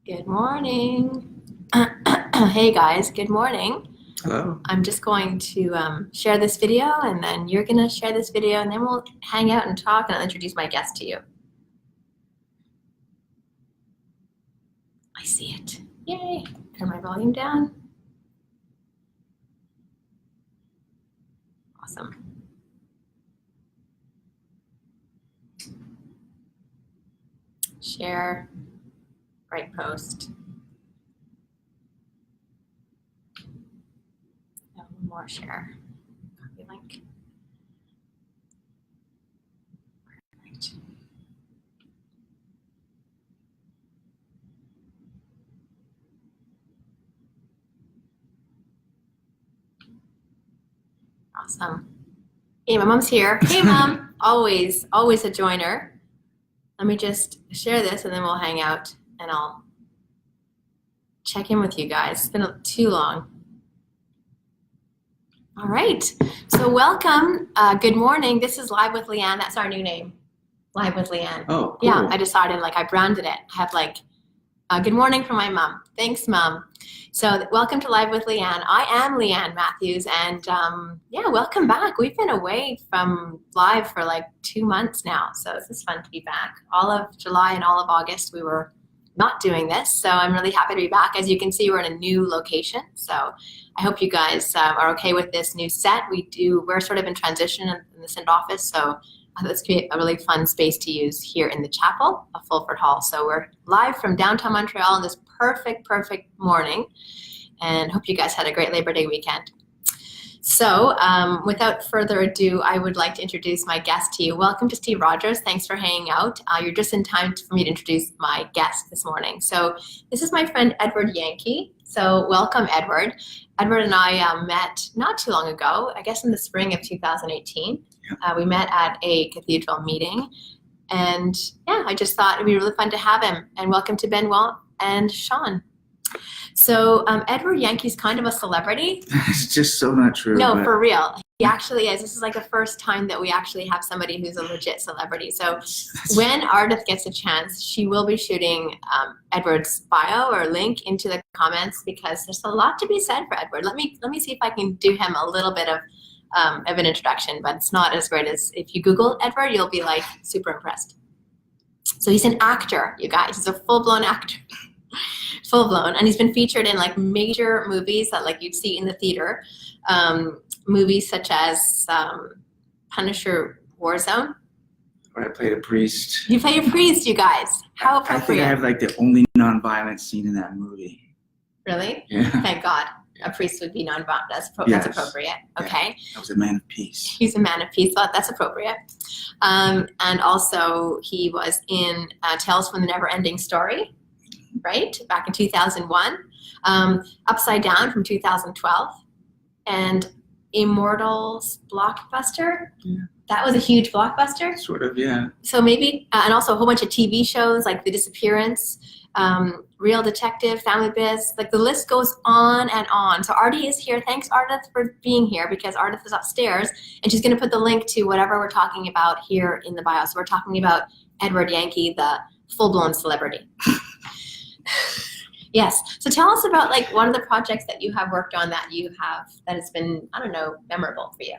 Good morning. Hey guys, good morning. Hello. I'm just going to share this video and then you're going to share this video and then we'll hang out and talk and I'll introduce my guest to you. I see it. Yay. Turn my volume down. Awesome. Share. Right post. One more share. Copy link. Perfect. Awesome. Hey, my mom's here. Hey, Mom. Always a joiner. Let me just share this and then we'll hang out and I'll check in with you guys. It's been too long. All right. So welcome. Good morning. This is Live with Leanne. That's our new name. Live with Leanne. Oh, cool. Yeah, I decided, I branded it. I have good morning from my mom. Thanks, Mom. So welcome to Live with Leanne. I am Leanne Matthews, and yeah, welcome back. We've been away from live for 2 months now, so this is fun to be back. All of July and all of August, we were not doing this, so I'm really happy to be back. As you can see, we're in a new location, so I hope you guys are okay with this new set. We're sort of in transition in the St. Office, so this could be a really fun space to use here in the chapel of Fulford Hall. So we're live from downtown Montreal on this perfect morning, and hope you guys had a great Labor Day weekend. So without further ado, I would like to introduce my guest to you. Welcome to Steve Rogers. Thanks for hanging out. You're just in time for me to introduce my guest this morning. So this is my friend Edward Yankie. So welcome, Edward. Edward and I met not too long ago, I guess in the spring of 2018. We met at a cathedral meeting. And yeah, I just thought it'd be really fun to have him. And welcome to Benoit and Sean. So Edward Yankie's kind of a celebrity. It's just so not true. No, for real. He actually is. This is the first time that we actually have somebody who's a legit celebrity. So when Ardith gets a chance, she will be shooting Edward's bio or link into the comments because there's a lot to be said for Edward. Let me see if I can do him a little bit of an introduction, but it's not as great as if you Google Edward, you'll be super impressed. So he's an actor, you guys. He's a full-blown actor. Full-blown, and he's been featured in major movies that you'd see in the theater, movies such as Punisher Warzone. Where I played a priest. You play a priest, you guys. How appropriate. I think I have the only non-violent scene in that movie. Really? Yeah. Thank God. A priest would be non-violent. That's appropriate. Okay. I was a man of peace. He's a man of peace. That's appropriate. And also he was in Tales from the Never-Ending Story, right? Back in 2001. Upside Down from 2012. And Immortals Blockbuster. Yeah. That was a huge blockbuster. Sort of, yeah. So maybe, and also a whole bunch of TV shows like The Disappearance, Real Detective, Family Biz, the list goes on and on. So Artie is here. Thanks, Ardith, for being here because Ardith is upstairs and she's going to put the link to whatever we're talking about here in the bio. So we're talking about Edward Yankie, the full-blown celebrity. Yes. So tell us about one of the projects that you have worked on that has been, I don't know, memorable for you.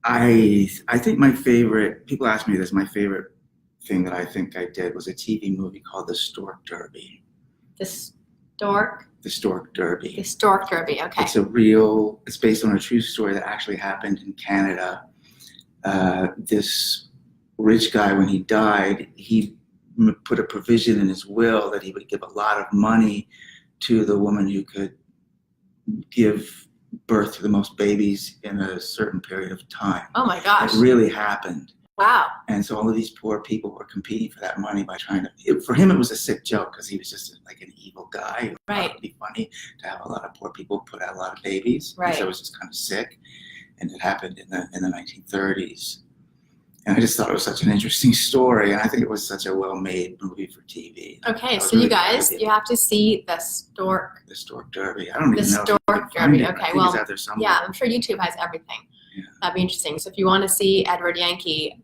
I think my favorite, people ask me this, my favorite thing that I think I did was a TV movie called The Stork Derby. The Stork Derby. The Stork Derby, okay. It's based on a true story that actually happened in Canada. This rich guy, when he died, he put a provision in his will that he would give a lot of money to the woman who could give birth to the most babies in a certain period of time. Oh my gosh. It really happened. Wow. And so all of these poor people were competing for that money by trying to, for him it was a sick joke because he was just an evil guy. Right. It would be funny to have a lot of poor people put out a lot of babies. Right. So it was just kind of sick. And it happened in the 1930s. And I just thought it was such an interesting story, and I think it was such a well-made movie for TV. Okay, so really you guys, you have to see The Stork Derby. I don't even know. The Stork Derby. Okay, well, it's out there somewhere. Yeah, I'm sure YouTube has everything. Yeah. That'd be interesting. So if you want to see Edward Yankie,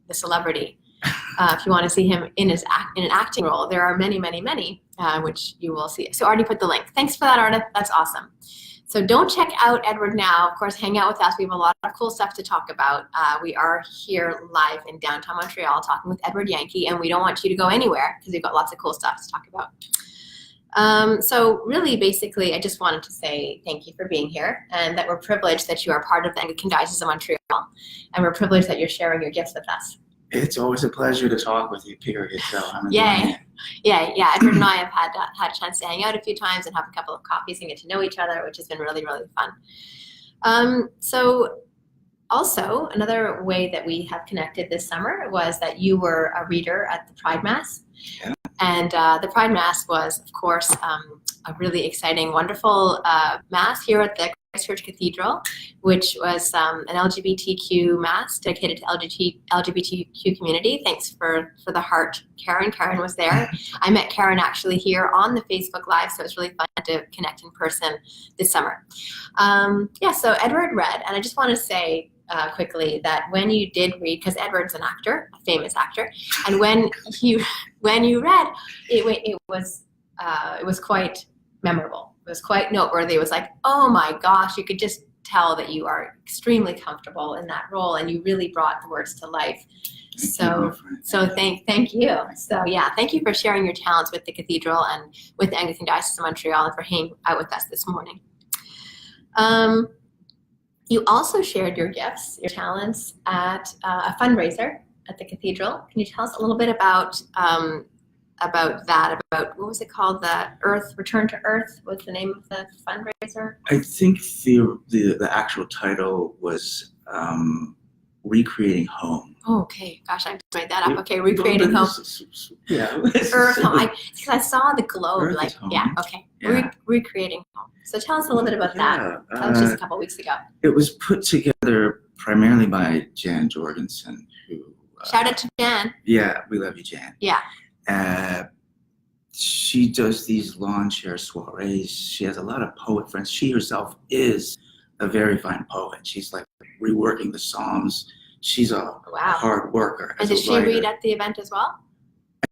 the celebrity, If you want to see him in an acting role, there are many, many, many, which you will see. So I already put the link. Thanks for that, Arda. That's awesome. So don't check out Edward now. Of course, hang out with us. We have a lot of cool stuff to talk about. We are here live in downtown Montreal talking with Edward Yankie, and we don't want you to go anywhere because we've got lots of cool stuff to talk about. So really, basically, I just wanted to say thank you for being here, and that we're privileged that you are part of the Anglican Diocese of Montreal, and we're privileged that you're sharing your gifts with us. It's always a pleasure to talk with you, period. So I'm enjoying it. Yeah. Edward and I have had a chance to hang out a few times and have a couple of coffees and get to know each other, which has been really, really fun. So also, another way that we have connected this summer was that you were a reader at the Pride Mass. Yeah. And the Pride Mass was, of course, a really exciting, wonderful Mass here at the Christchurch Cathedral, which was an LGBTQ Mass dedicated to LGBTQ community. Thanks for the heart, Karen. Karen was there. I met Karen actually here on the Facebook Live, so it was really fun to connect in person this summer. So Edward read, and I just want to say quickly that when you did read, because Edward's an actor, a famous actor, and when you read, it was quite memorable. It was quite noteworthy. It was like, oh my gosh, you could just tell that you are extremely comfortable in that role, and you really brought the words to life. So thank you. So yeah, thank you for sharing your talents with the cathedral and with the Anglican Diocese of Montreal, and for hanging out with us this morning. You also shared your gifts, your talents at a fundraiser at the cathedral. Can you tell us a little bit about that, about what was it called? The Return to Earth was the name of the fundraiser? I think the actual title was Recreating Home. Oh, okay. Gosh, I made that up. Okay, Recreating Home. Yeah. Earth Home. Because I saw the globe. Earth like, is home. Yeah, okay. Yeah. Recreating Home. So tell us a little bit about that. That was just a couple weeks ago. It was put together primarily by Jan Jorgensen, who... Shout out to Jan. Yeah, we love you, Jan. Yeah. She does these lawn chair soirees. She has a lot of poet friends. She herself is a very fine poet. She's like reworking the Psalms. She's a hard worker. And did she read at the event as well?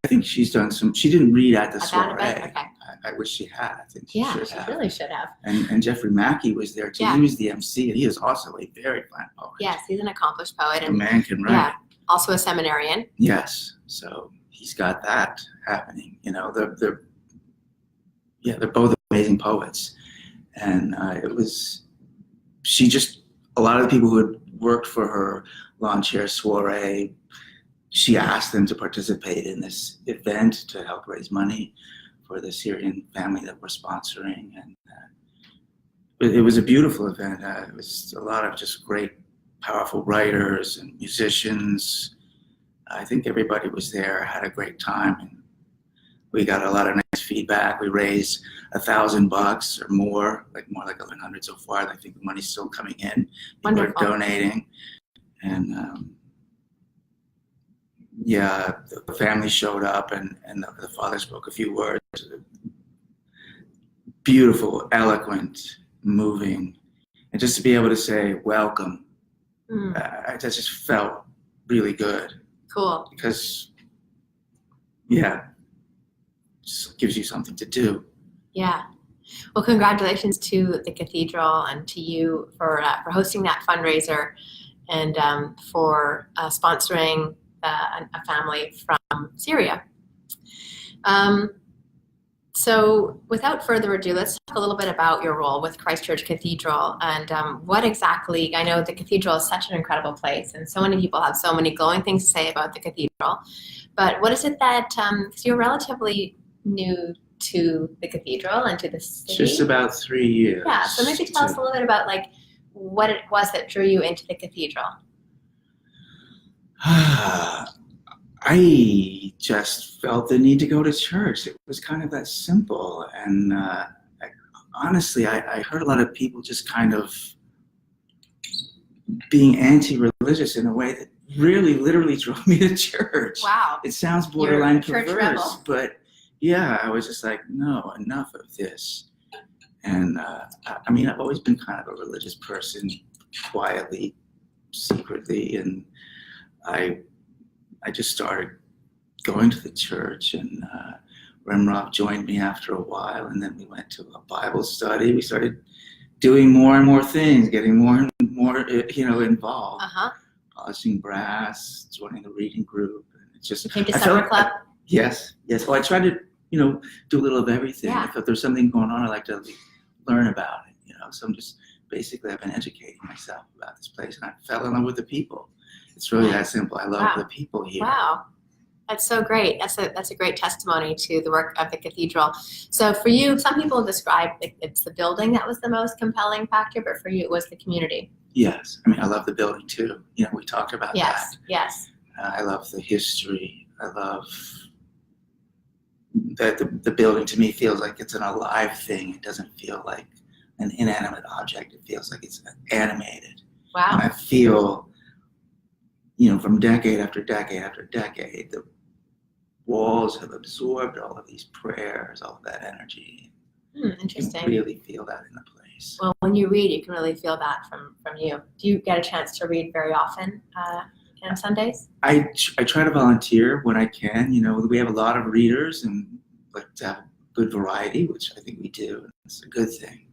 I think she's done some. She didn't read at the soiree. Okay. I wish she had. I think she really should have. And Jeffrey Mackey was there too. Yeah. He was the MC, and he is also a very fine poet. Yes, he's an accomplished poet. The man can write. Yeah, also a seminarian. Yes, so he's got that happening. You know, they're both amazing poets, and it was. A lot of the people who had worked for her lawn chair soiree, she asked them to participate in this event to help raise money for the Syrian family that we're sponsoring. And it was a beautiful event. It was a lot of just great, powerful writers and musicians. I think everybody was there, had a great time. And we got a lot of nice feedback. We raised $1,000 or more like 1,100 so far. I think the money's still coming in. People are donating. And the family showed up, and the father spoke a few words. Beautiful, eloquent, moving. And just to be able to say, welcome, I just felt really good. Cool. Because, just gives you something to do. Yeah. Well, congratulations to the cathedral and to you for hosting that fundraiser and for sponsoring a family from Syria. So without further ado, let's talk a little bit about your role with Christchurch Cathedral and what exactly, I know the cathedral is such an incredible place and so many people have so many glowing things to say about the cathedral, but what is it that, because you're relatively new to the cathedral and to the city? Just about 3 years. Yeah, so maybe tell us a little bit about like what it was that drew you into the cathedral. I just felt the need to go to church. It was kind of that simple. And honestly, I heard a lot of people just kind of being anti-religious in a way that really literally drove me to church. Wow. It sounds borderline perverse, rebel. but yeah, I was just like, no, enough of this. And I mean, I've always been kind of a religious person, quietly, secretly, and I I just started going to the church, and Remrob joined me after a while, and then we went to a Bible study. We started doing more and more things, getting more and more, involved. Polishing brass, joining the reading group. And it's just, you came to summer club? Yes. Well, I tried to, do a little of everything. Yeah. I thought there's something going on, I like to learn about it, So I'm just, basically, I've been educating myself about this place, and I fell in love with the people. It's really that simple. I love the people here. Wow. That's so great. That's a great testimony to the work of the cathedral. So for you, some people describe it's the building that was the most compelling factor, but for you, it was the community. Yes. I love the building too. We talked about that. Yes. I love the history. I love that the building to me feels like it's an alive thing. It doesn't feel like an inanimate object. It feels like it's animated. Wow. And I feel, from decade after decade after decade, the walls have absorbed all of these prayers, all of that energy. Interesting. You really feel that in the place. Well, when you read, you can really feel that from you. Do you get a chance to read very often on Sundays? I try to volunteer when I can. We have a lot of readers and like to have good variety, which I think we do. It's a good thing.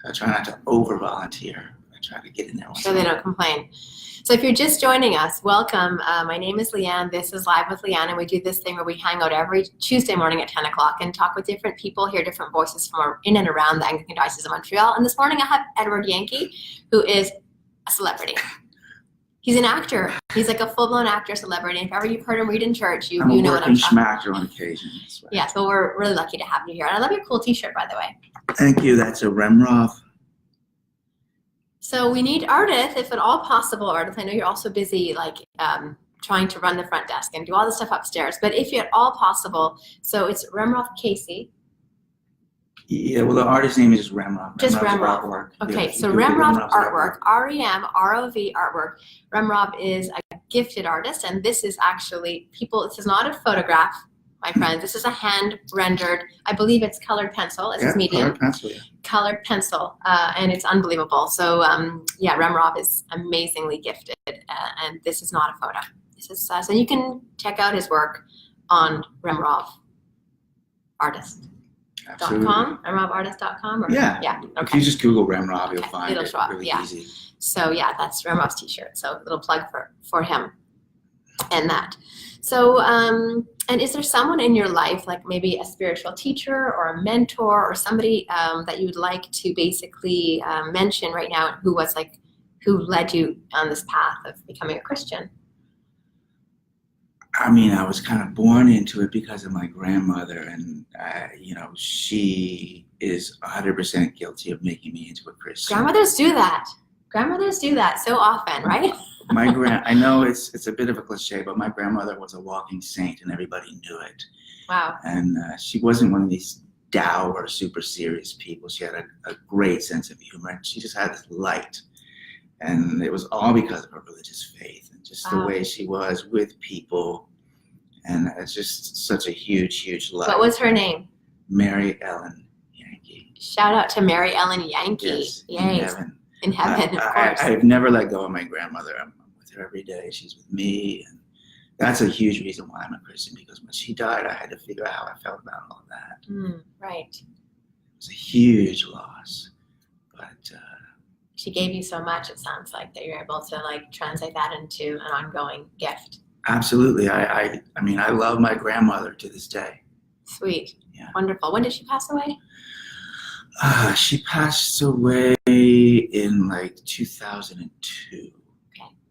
I try not to over-volunteer. I try to get in there. So they don't complain. So if you're just joining us, welcome. My name is Leanne. This is Live with Leann, and we do this thing where we hang out every Tuesday morning at 10 o'clock and talk with different people, hear different voices from in and around the Anglican Diocese of Montreal. And this morning I have Edward Yankie, who is a celebrity. He's an actor. He's like a full-blown actor celebrity. And if ever you've heard him read in church, you know what I'm talking about. I'm a working schmacker on occasion. Right. Yeah, so we're really lucky to have you here. And I love your cool T-shirt, by the way. Thank you. That's a Remrob. So we need artists, if at all possible, artists. I know you're also busy, trying to run the front desk and do all the stuff upstairs. But if at all possible, so it's Remrob Casey. Yeah, well, the artist's name is just Remrob. Just Remrob. Artwork. Okay, Yeah, so Remrob artwork, REMROV artwork. Remrob is a gifted artist, and this is actually this is not a photograph, my friends. This is a hand rendered, I believe it's colored pencil. It's medium. Colored pencil, yeah. Colored pencil, and it's unbelievable. So Remrob is amazingly gifted, and this is not a photo. This is so you can check out his work on Remrob Artist. .com, remrobartist.com? Yeah. Okay. If you just Google Remrob, you'll find It'll it show up, really yeah. easy. So that's Remrob's T-shirt. So a little plug for him and that. So and is there someone in your life, like maybe a spiritual teacher or a mentor or somebody that you would like to basically mention right now who led you on this path of becoming a Christian? I was kind of born into it because of my grandmother, and she is 100% guilty of making me into a Christian. Grandmothers do that so often, right? I know it's a bit of a cliche, but my grandmother was a walking saint, and everybody knew it. Wow. And she wasn't one of these dour, super serious people. She had a great sense of humor, and she just had this light. And it was all because of her religious faith and just the way she was with people. And it's just such a huge, huge love. What was her name? Mary Ellen Yankie. Shout out to Mary Ellen Yankie. Yes, Yay. in heaven. In heaven, of course. I've never let go of my grandmother. I'm with her every day. She's with me. And that's a huge reason why I'm a Christian, because when she died, I had to figure out how I felt about all of that. Right. It was a huge loss. But she gave you so much, it sounds like, that you're able to translate that into an ongoing gift. Absolutely. I love my grandmother to this day. Sweet. Yeah. Wonderful. When did she pass away? She passed away in 2002. Okay.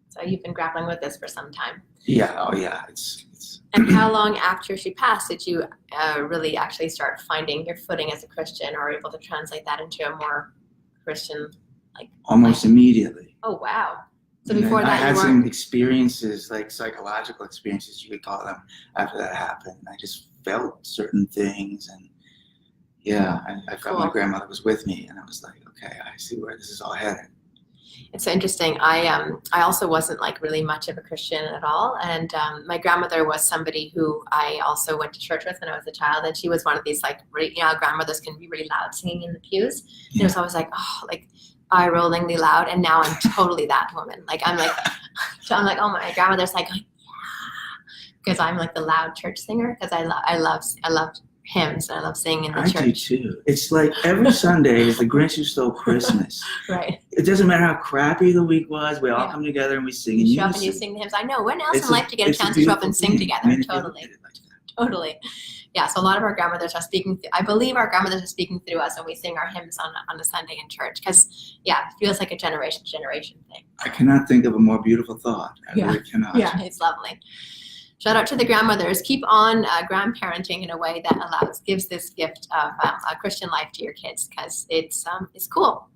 So you've been grappling with this for some time. Yeah. Oh yeah. It's. And how long after she passed did you really actually start finding your footing as a Christian, or able to translate that into a more Christian Almost immediately. Oh wow. So And before that I had you some experiences, psychological experiences, you could call them, after that happened. I just felt certain things, and I felt my grandmother was with me, and I was like, okay, I see where this is all headed. It's so interesting. I also wasn't really much of a Christian at all, and my grandmother was somebody who I also went to church with when I was a child, and she was one of these grandmothers can be really loud singing in the pews. And it was always eye-rollingly loud, and now I'm totally that woman. I'm like, oh, my grandmother's like, yeah, because I'm like the loud church singer, because I love hymns, and I love singing in the church. I do too. It's like every Sunday is the Grinch Who Stole Christmas. Right. It doesn't matter how crappy the week was. We all come together and we sing in you show up unison. and you sing the hymns. I know. When else in life do you get a chance to show up and sing together? Totally. Yeah. So a lot of our grandmothers are speaking. I believe our grandmothers are speaking through us, and we sing our hymns on a Sunday in church, because it feels like a generation to generation thing. I cannot think of a more beautiful thought. I really cannot. Yeah, it's lovely. Shout out to the grandmothers. Keep on grandparenting in a way that gives this gift of a Christian life to your kids, because it's cool.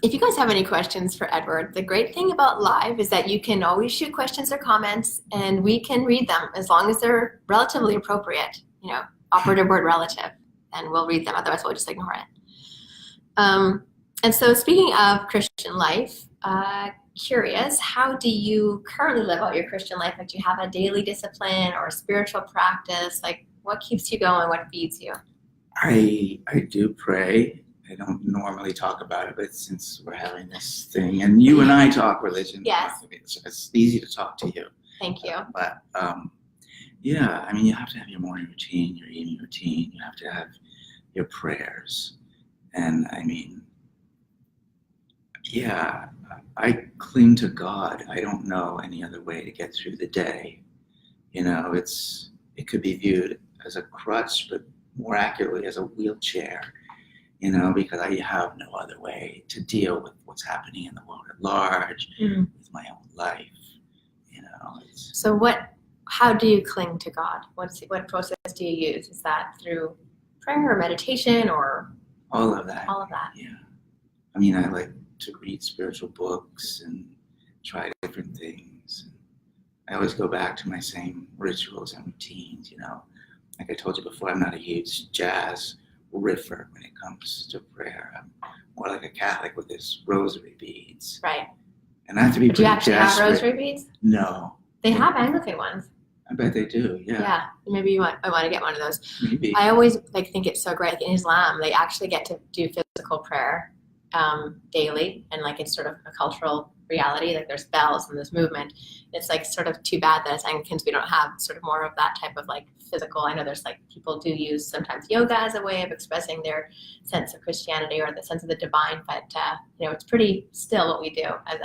If you guys have any questions for Edward, the great thing about live is that you can always shoot questions or comments, and we can read them as long as they're relatively appropriate. Operative word relative, and we'll read them. Otherwise, we'll just ignore it. And so, speaking of Christian life, curious, how do you currently live out your Christian life? Like, do you have a daily discipline or a spiritual practice? Like, what keeps you going? What feeds you? I do pray. I don't normally talk about it, but since we're having this thing, and you and I talk religion, yes, it's easy to talk to you. Thank you. But you have to have your morning routine, your evening routine. You have to have your prayers, and I cling to God. I don't know any other way to get through the day. It could be viewed as a crutch, but more accurately as a wheelchair. Because I have no other way to deal with what's happening in the world at large, with my own life. So how do you cling to God? What process do you use? Is that through prayer or meditation or? All of that. Yeah. I like to read spiritual books and try different things. I always go back to my same rituals and routines, Like I told you before, I'm not a huge jazz riffer when it comes to prayer. I'm more like a Catholic with his rosary beads. Right. And I have to be pretty desperate. Do you actually desperate. have rosary beads? No. They have Anglican ones. I bet they do, yeah. Yeah, maybe I want to get one of those. Maybe. I always think it's so great. Like in Islam, they actually get to do physical prayer daily, and it's sort of a cultural reality. Like there's bells and there's movement. It's sort of too bad that as Anglicans we don't have sort of more of that type of physical. I know there's people do use sometimes yoga as a way of expressing their sense of Christianity or the sense of the divine, but it's pretty still what we do as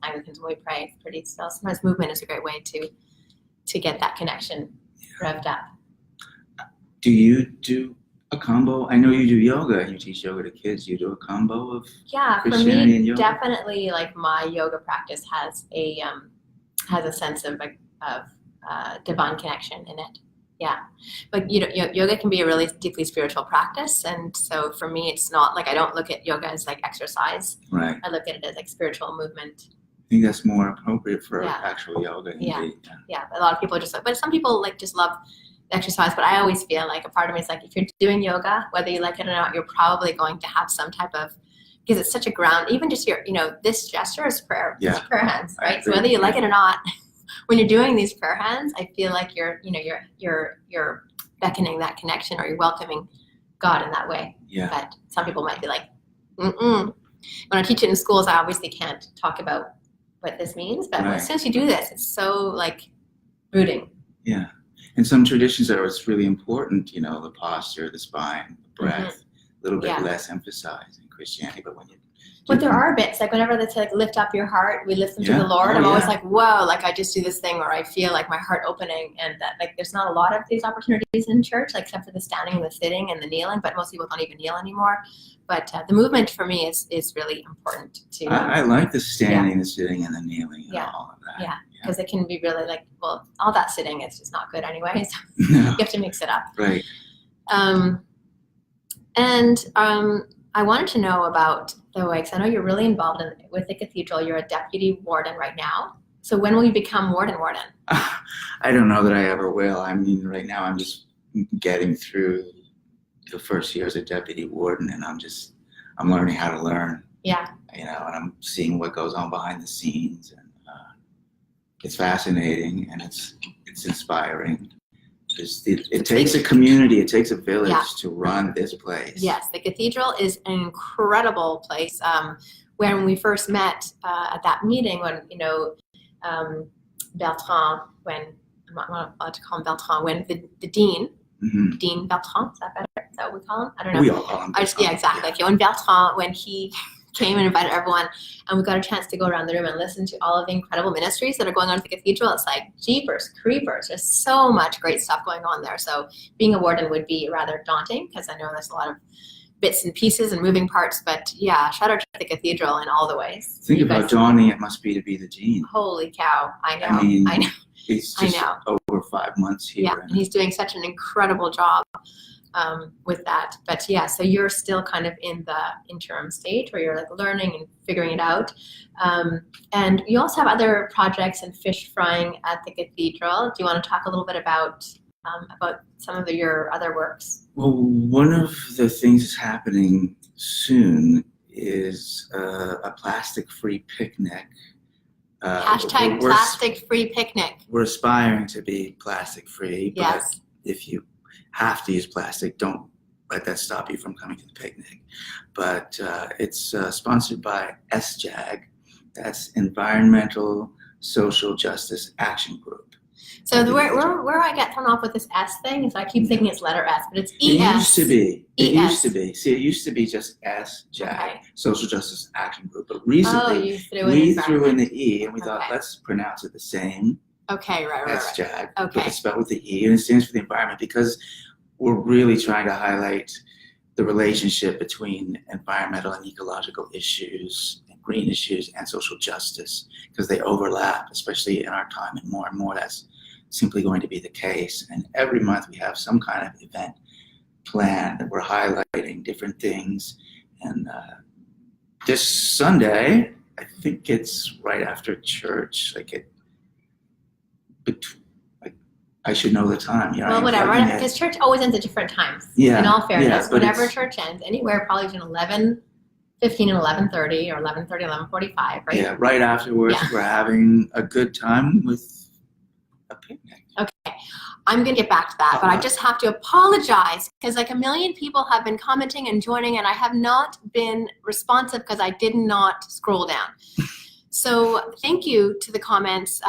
Anglicans when we pray. It's pretty still. Sometimes movement is a great way to get that connection revved up. Do you do a combo? I know you do yoga and you teach yoga to kids. You do a combo of Christianity and yoga? Definitely my yoga practice has a sense of divine connection in it. Yeah. But yoga can be a really deeply spiritual practice, and so for me it's not I don't look at yoga as exercise. Right. I look at it as spiritual movement. I think that's more appropriate for actual yoga. Yeah. Yeah. A lot of people but some people just love exercise, but I always feel a part of me is if you're doing yoga, whether you like it or not, you're probably going to have some type of, because it's such a ground, even just your, this gesture is prayer, it's prayer hands, right? So whether you like it or not, when you're doing these prayer hands, I feel like you're beckoning that connection, or you're welcoming God in that way. Yeah. But some people might be when I teach it in schools, I obviously can't talk about what this means, but as soon as you do this, it's so rooting. Yeah. In some traditions, it's really important, the posture, the spine, the breath, a little bit less emphasized in Christianity. But there are bits, whenever they say, lift up your heart, we listen to the Lord, I'm always whoa, I just do this thing where I feel my heart opening, and that, there's not a lot of these opportunities in church, except for the standing and the sitting and the kneeling, but most people don't even kneel anymore. But the movement for me is really important to. I like the standing, the sitting, and the kneeling, and all of that. Yeah. Because it can be really all that sitting is just not good anyway. So No. You have to mix it up. Right. I wanted to know about because I know you're really involved with the cathedral. You're a deputy warden right now. So when will you become warden? I don't know that I ever will. Right now I'm just getting through the first year as a deputy warden, and I'm learning how to learn. Yeah. And I'm seeing what goes on behind the scenes, and it's fascinating, and it's inspiring. It takes a community, it takes a village to run this place. Yes, the cathedral is an incredible place. When we first met at that meeting, when Bertrand, when I'm not allowed to call him Bertrand, when the dean, Dean Bertrand, is that better? Is that what we call him? I don't know. We all call him Bertrand. Yeah, exactly. Okay, when Bertrand, when he came and invited everyone, and we got a chance to go around the room and listen to all of the incredible ministries that are going on at the cathedral. It's like jeepers creepers. There's so much great stuff going on there. So being a warden would be rather daunting, because I know there's a lot of bits and pieces and moving parts. But yeah, shout out to the cathedral in all the ways. Think of how daunting it must be to be the dean. Holy cow! I know. I know. It's just over 5 months here. Yeah, and he's doing such an incredible job with that. But yeah, so you're still kind of in the interim stage where you're like learning and figuring it out. And you also have other projects and fish frying at the cathedral. Do you want to talk a little bit about some of your other works? Well, one of the things that's happening soon is a plastic-free picnic. Hashtag plastic-free picnic. We're aspiring to be plastic-free, yes. But if you have to use plastic, don't let that stop you from coming to the picnic. But it's sponsored by SJAG, that's Environmental Social Justice Action Group. So where I get thrown off with this S thing is I keep thinking it's letter S, but it's ES. It used to be. It ES. used to be. See, it used to be just SJAG, okay. Social Justice Action Group. But recently, we threw in the E, and we thought, let's pronounce it the same. Okay, right. SJAG. Okay. But it's spelled with the E, and it stands for the environment, because we're really trying to highlight the relationship between environmental and ecological issues, and green issues, and social justice, because they overlap, especially in our time, and more that's simply going to be the case. And every month we have some kind of event planned that we're highlighting different things. And this Sunday, I think it's right after church, I should know the time. Well, whatever, because church always ends at different times. Yeah. In all fairness, yeah, whenever church ends, anywhere probably between 11:15 and 11:30 or 11:30, 11:45, right? Yeah, right afterwards, we're having a good time with a picnic. Okay, I'm going to get back to that, but I just have to apologize because like a million people have been commenting and joining, and I have not been responsive because I did not scroll down. So thank you to the comments,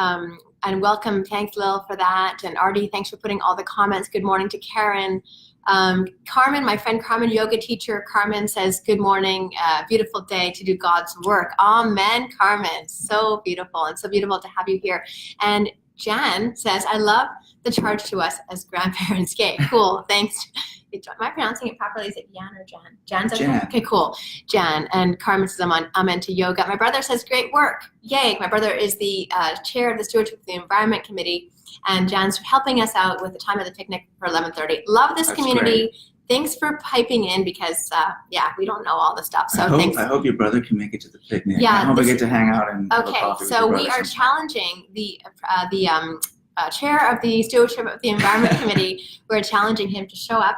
and welcome. Thanks, Lil, for that. And Artie, thanks for putting all the comments. Good morning to Karen. Carmen, my friend Carmen, yoga teacher, Carmen says, good morning, beautiful day to do God's work. Amen, Carmen. So beautiful, and so beautiful to have you here. And Jan says, I love the charge to us as grandparents. Okay, cool, thanks. Am I pronouncing it properly? Is it Jan or Jan? Jan's okay? Jan. Okay, cool. Jan. And Carmen says, I'm into yoga. My brother says, great work. Yay. My brother is the chair of the Stewardship of the Environment Committee, and Jan's helping us out with the time of the picnic for 11:30. Love this community. Great. Thanks for piping in because, we don't know all the stuff. So I hope your brother can make it to the picnic. Yeah, I hope I get to hang out and have a coffee with so your we are sometime. challenging the chair of the Stewardship of the Environment Committee. We're challenging him to show up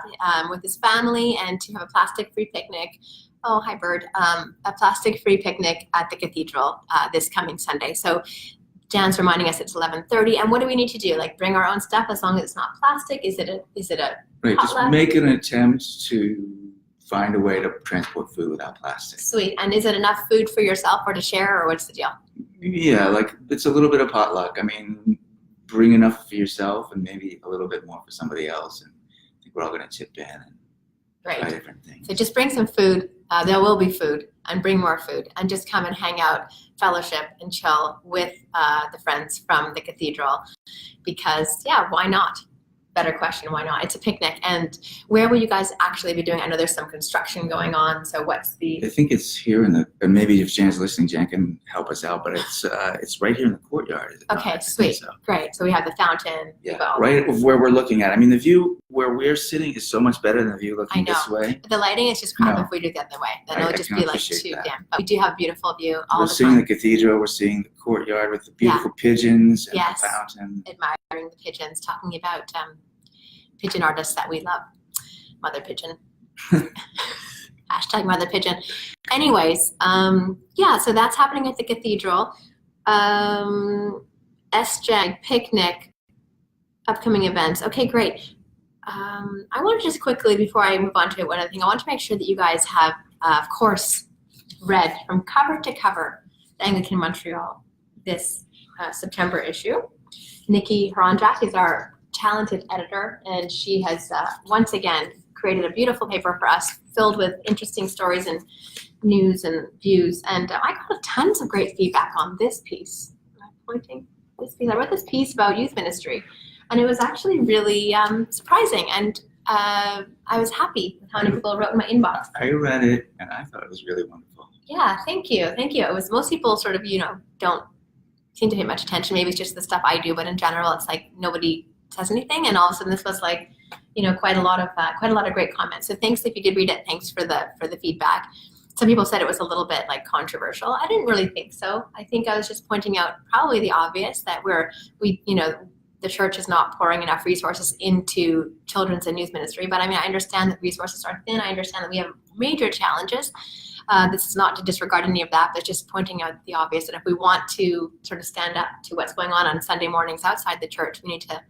with his family and to have a plastic-free picnic. Oh, hi, Bird. A plastic-free picnic at the cathedral this coming Sunday. So Jan's reminding us it's 11:30. And what do we need to do? Like bring our own stuff as long as it's not plastic? Is it a Right, just potluck? make an attempt to find a way to transport food without plastic. Sweet. And is it enough food for yourself or to share, or what's the deal? Yeah, like it's a little bit of potluck. I mean, bring enough for yourself and maybe a little bit more for somebody else. And I think we're all going to chip in and try different things. So just bring some food. There will be food, and bring more food, and just come and hang out, fellowship, and chill with the friends from the cathedral. Because, why not? Better question, why not? It's a picnic. And where will you guys actually be doing? I know there's some construction going on. So what's the... I think it's here and maybe if Jan's listening, Jan can help us out, but it's right here in the courtyard. Is it Okay, not? sweet. So. Great. So we have the fountain. Yeah, right where we're looking at. I mean, the view where we're sitting is so much better than the view looking this way. The lighting is just crap if we do it the other way. Then it'll just be like too dim. But we do have a beautiful view all the time. We're seeing the cathedral. We're seeing the courtyard with the beautiful pigeons and the fountain. Admiring the pigeons, talking about pigeon artists that we love. Mother pigeon. Hashtag mother pigeon. Anyways, so that's happening at the cathedral. SJAG picnic, upcoming events. Okay, great. I want to just quickly, before I move on to one other thing, I want to make sure that you guys have, of course, read from cover to cover the Anglican Montreal this September issue. Nikki Hronjak is our talented editor, and she has once again created a beautiful paper for us filled with interesting stories and news and views. And I got tons of great feedback on this piece. I'm pointing this piece. I wrote this piece about youth ministry, and it was actually really surprising. And I was happy with how many people wrote in my inbox. I read it, and I thought it was really wonderful. Yeah, thank you. It was, most people sort of, don't seem to pay much attention. Maybe it's just the stuff I do, but in general, it's like nobody says anything. And all of a sudden, this was like, quite a lot of great comments. So thanks if you did read it. Thanks for the feedback. Some people said it was a little bit like controversial. I didn't really think so. I think I was just pointing out probably the obvious, that the church is not pouring enough resources into children's and youth ministry. But I mean, I understand that resources are thin. I understand that we have major challenges. This is not to disregard any of that, but just pointing out the obvious, that if we want to sort of stand up to what's going on Sunday mornings outside the church, we need to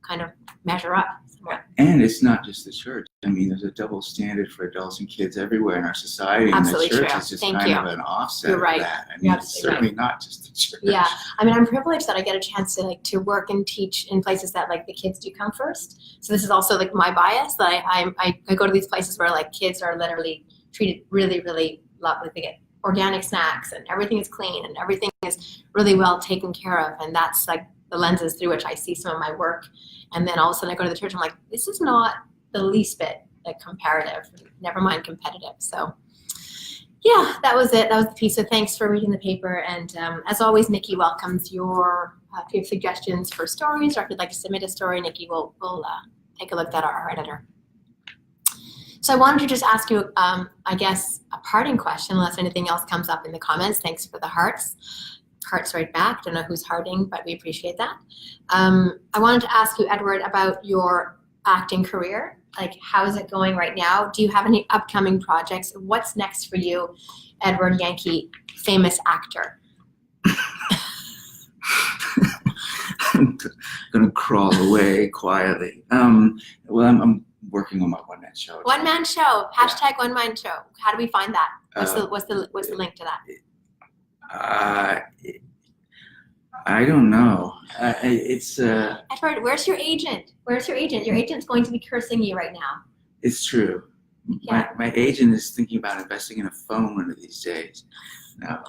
kind of measure up somewhere. And it's not just the church. I mean, there's a double standard for adults and kids everywhere in our society. Absolutely and the church true. is just Thank kind you. of an offset You're right. of that. I mean, it's certainly not just the church. Yeah, I mean, I'm privileged that I get a chance to work and teach in places that like the kids do come first. So this is also like my bias, that I go to these places where like kids are literally treated really, really lovely. They get organic snacks and everything is clean and everything is really well taken care of. And that's like the lenses through which I see some of my work. And then all of a sudden I go to the church, I'm like, this is not the least bit like comparative, never mind competitive. So yeah, that was it. That was the piece. So thanks for reading the paper. And as always, Nikki welcomes your if you have suggestions for stories, or if you'd like to submit a story, Nikki will take a look at our editor. So I wanted to just ask you, I guess, a parting question, unless anything else comes up in the comments. Thanks for the hearts. Hearts right back. Don't know who's hearting, but we appreciate that. I wanted to ask you, Edward, about your acting career. Like, how is it going right now? Do you have any upcoming projects? What's next for you, Edward Yankie, famous actor? I'm going to crawl away quietly. Well, I'm working on my one-man show. One-man show. Hashtag one-man show. How do we find that? What's the link to that? I don't know. It's Edward, where's your agent? Where's your agent? Your agent's going to be cursing you right now. It's true. Yeah. My agent is thinking about investing in a phone one of these days. No,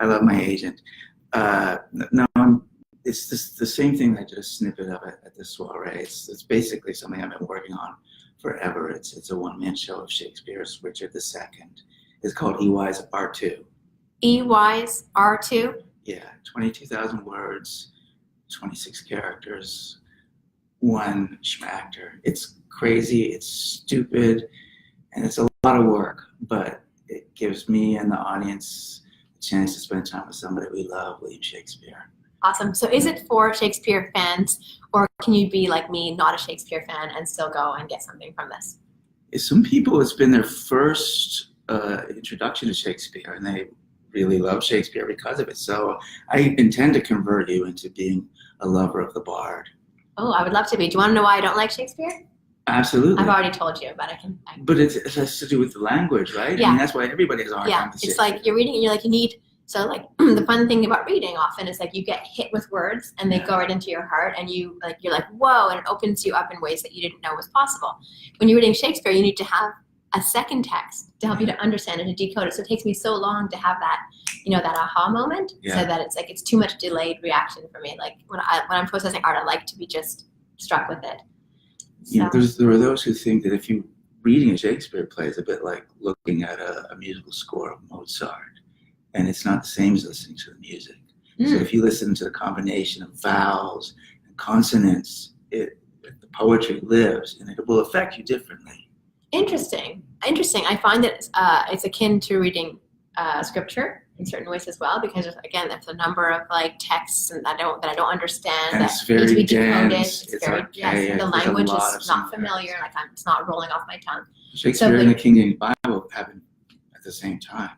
I love my agent. No, it's the same thing. I did a snippet of it at the soiree. It's basically something I've been working on forever. It's a one-man show of Shakespeare's Richard II. It's called EY's R2. EY's R2? Yeah, 22,000 words, 26 characters, one schmactor. It's crazy, it's stupid, and it's a lot of work, but it gives me and the audience a chance to spend time with somebody we love, William Shakespeare. Awesome. So is it for Shakespeare fans, or can you be like me, not a Shakespeare fan, and still go and get something from this? Some people, it's been their first introduction to Shakespeare, and they really love Shakespeare because of it. So I intend to convert you into being a lover of the bard. Oh, I would love to be. Do you want to know why I don't like Shakespeare? Absolutely. I've already told you, but But it has to do with the language, right? Yeah. I mean, that's why everybody has a hard time with It's like you're reading and you're like, so like the fun thing about reading often is like you get hit with words and they go right into your heart, and you're like, whoa, and it opens you up in ways that you didn't know was possible. When you're reading Shakespeare, you need to have a second text to help you to understand it, to decode it. So it takes me so long to have that, that aha moment, so that it's like it's too much delayed reaction for me. Like when I'm processing art, I like to be just struck with it. So. There are those who think that if you reading a Shakespeare play is a bit like looking at a musical score of Mozart, and it's not the same as listening to the music. So if you listen to the combination of vowels and consonants, the poetry lives, and it will affect you differently. Interesting. I find that it's akin to reading scripture in certain ways as well, because again, there's a number of like texts that I don't understand, and that it's very need to be dense. decoded. It's very archaic. the language is not familiar. Like it's not rolling off my tongue. Shakespeare and the King James Bible happened at the same time.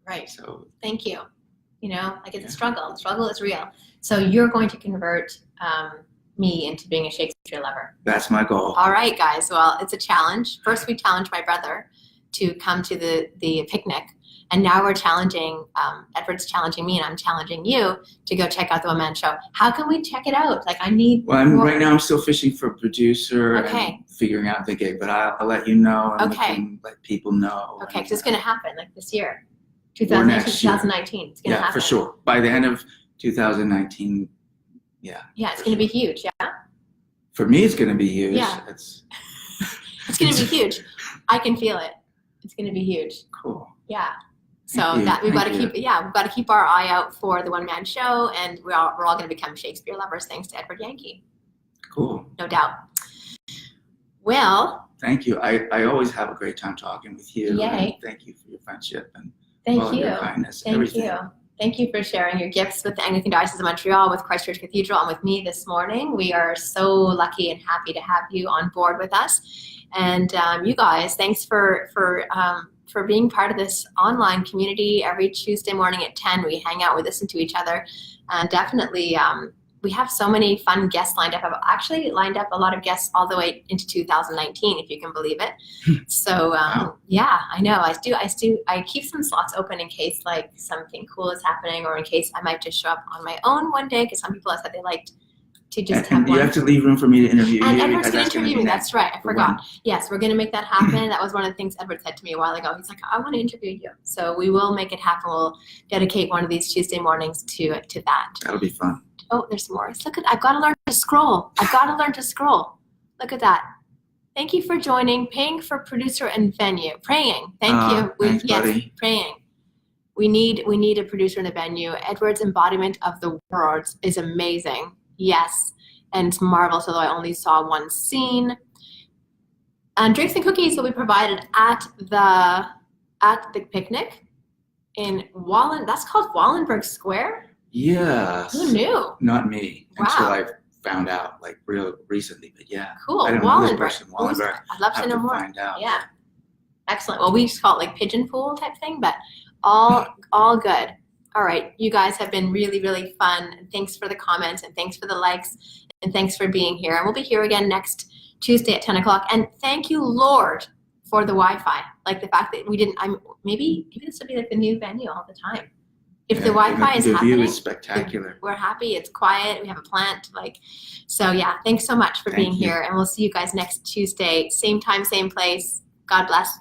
Right. So thank you. It's a struggle. The struggle is real. So you're going to convert me into being a Shakespeare lover. That's my goal. All right, guys. Well, it's a challenge. First, we challenged my brother to come to the picnic, And now we're challenging, Edward's challenging me and I'm challenging you to go check out the one-man show. How can we check it out? Like I need right now I'm still fishing for a producer Okay. and figuring out the gig, but I'll let you know and Okay. we can let people know. Okay, because it's going to happen like this year. Or next year. 2019. It's going to happen. For sure. By the end of 2019, yeah. Yeah, it's going to be huge, yeah? For me, it's going to be huge. Yeah. It's going to be huge. I can feel it. It's going to be huge. Cool. Yeah. So Thank you. that we've got to Thank keep, we've got to keep our eye out for the one-man show, and we're all going to become Shakespeare lovers thanks to Edward Yankie. Cool. No doubt. Well. Thank you. I always have a great time talking with you. Yay. And thank you for your friendship and Thank you. your kindness. Thank everything. you. Thank you for sharing your gifts with the Anglican Diocese of Montreal, with Christchurch Cathedral, and with me this morning. We are so lucky and happy to have you on board with us. And you guys, thanks for being part of this online community. Every Tuesday morning at 10, we hang out, we listen to each other, and definitely we have so many fun guests lined up. I've actually lined up a lot of guests all the way into 2019, if you can believe it. So Wow. yeah, I know. I keep some slots open in case like something cool is happening, or in case I might just show up on my own one day, because some people have said they liked to just have And one. you have to leave room for me to interview And you. Edward's because going to that's gonna interview be me. next. That's right. I For forgot. Yes, we're going to make that happen. That was one of the things Edward said to me a while ago. He's like, I want to interview you. So we will make it happen. We'll dedicate one of these Tuesday mornings to that. That'll be fun. Oh, there's more. Look at, I've got to learn to scroll. Look at that. Thank you for joining. Paying for producer and venue. Praying. Thank you. Thanks, buddy. Praying. We need a producer and a venue. Edward's embodiment of the words is amazing. Yes. And it's marvelous, although I only saw one scene. And drinks and cookies will be provided at the picnic in that's called Wallenberg Square? Yes. Who knew? Not me. Wow. Until I found out like real recently, but yeah. Cool. I don't know this Wallenberg. person. Wallenberg. I'd love to Have know to more. find out. Yeah. Excellent. Well, we just call it like pigeon pool type thing, but all good. All right. You guys have been really, really fun. Thanks for the comments, and thanks for the likes, and thanks for being here. And we'll be here again next Tuesday at 10 o'clock. And thank you, Lord, for the Wi-Fi. Like the fact that we didn't, maybe this will be like the new venue all the time. If the Wi-Fi is the happening, view is spectacular. we're happy. It's quiet. We have a plant. So yeah, thanks so much for being here. And we'll see you guys next Tuesday. Same time, same place. God bless.